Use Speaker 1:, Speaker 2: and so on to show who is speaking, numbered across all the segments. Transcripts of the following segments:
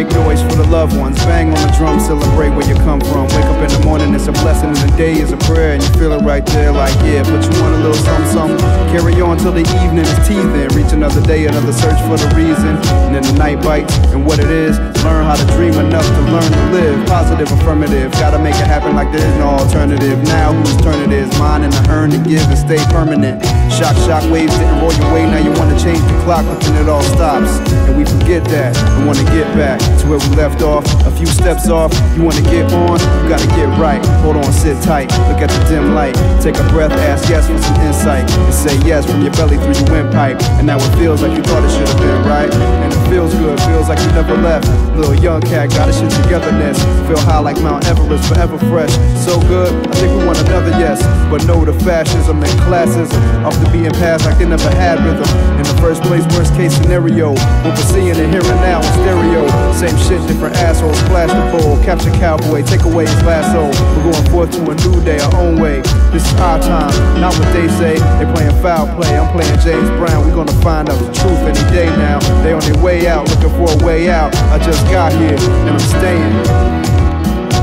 Speaker 1: Make noise for the loved ones. Bang on the drum, celebrate where you come from. Wake up in the morning, it's a blessing, and the day is a prayer. And you feel it right there, like, yeah, but you want a little something, something. Carry on till the evening is teething. Reach another day, another search for the reason. And then the night bites, and what it is, learn how to dream enough to learn to live. Positive, affirmative, gotta make it happen like there's no alternative. Now whose turn it is? Mine, and I earn to give and stay permanent. Shock waves didn't roll your way, now you wanna change the clock, but then it all stops. And we forget that, and wanna get back to where we left off. A few steps off, you wanna get on, you gotta get right. Hold on, sit tight, look at the dim light. Take a breath, ask yes for some insight. And say yes from your belly through your windpipe. And now it feels like you thought it should have been right. And it feels good, feels like you never left. Little young cat, got his shit togetherness. Feel high like Mount Everest, forever fresh. So good, I think we want another yes. But no to fascism and classism. Off the beaten path like they never had rhythm. In the first place, worst case scenario. What we're seeing and hearing now in stereo. Same shit, different assholes, splash the bowl. Capture cowboy, take away his lasso. We're going forth to a new day, our own way. This is our time, not what they say. They playing foul play, I'm playing James Brown. We're gonna find out the truth any day now. They on their way out, looking for a way out. I just got here, and I'm staying.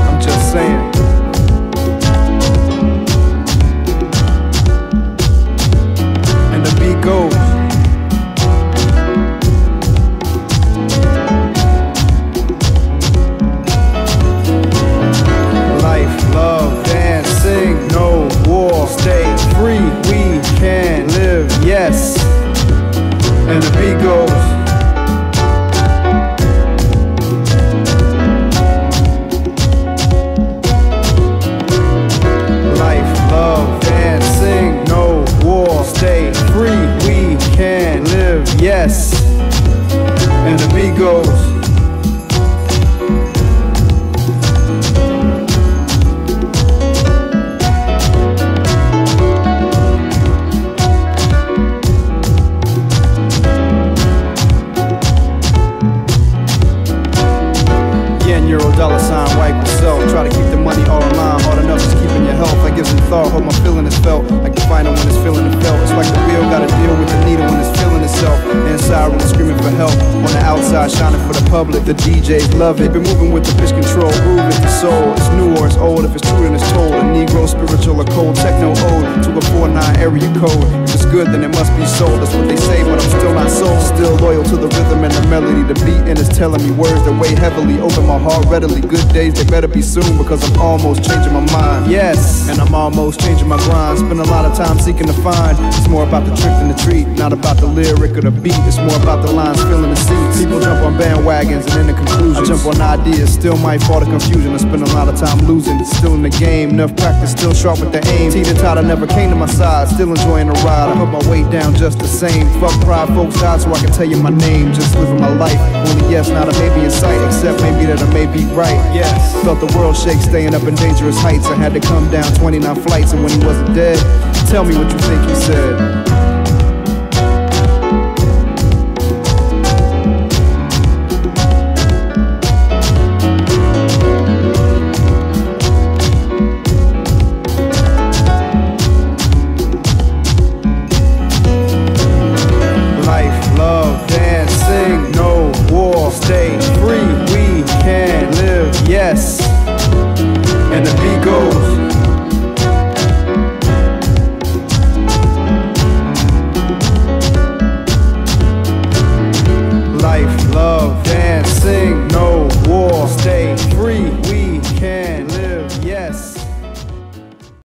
Speaker 1: I'm just saying. And the beat goes. Life, love, dance, sing, no war. Stay free, we can live, yes. And the beat goes. Life, love, dance, sing, no war. Stay free, we can live, yes. And the beat goes. Dollar sign, wipe yourself. Try to keep the money all in line. Hard enough is keeping your health. I give some thought, hope my feeling is felt. Like the final when it's feeling it felt. It's like the wheel gotta deal with the needle when it's feeling itself. Inside when it's screaming for help. On the outside shining for the public. The DJs love it. Been moving with the pitch control. Groove is the soul. It's new or it's old. If it's true then it's told. A Negro, spiritual or cold. Techno ode to a 49 area code. If it's good then it must be sold. That's what they say, but I'm still not sold. Still loyal to the rhythm and the melody. The beat and it's telling me words that weigh heavily. Open my heart readily. Good days, they better be soon because I'm almost changing my mind. Yes, and I'm almost changing my grind. Spend a lot of time seeking to find. It's more about the trick than the treat. Not about the lyric or the beat. It's more about the lines filling the seats. People jump on bandwagons and in the conclusions. I jump on ideas, still might fall to confusion. I spend a lot of time losing. Still in the game, enough practice, still sharp with the aim. Teeter-totter never came to my side. Still enjoying the ride. I put my weight down just the same. Fuck pride, folks died so I can tell you my name. Just living my life. Only yes, not a maybe in sight. Except maybe that I may be right. Yes. Felt the world shake, staying up in dangerous heights. I had to come down 29 flights, and when he wasn't dead, tell me what you think he said. Life, love, dance, sing, no war. Stay free, we can live, yes. And the beat goes.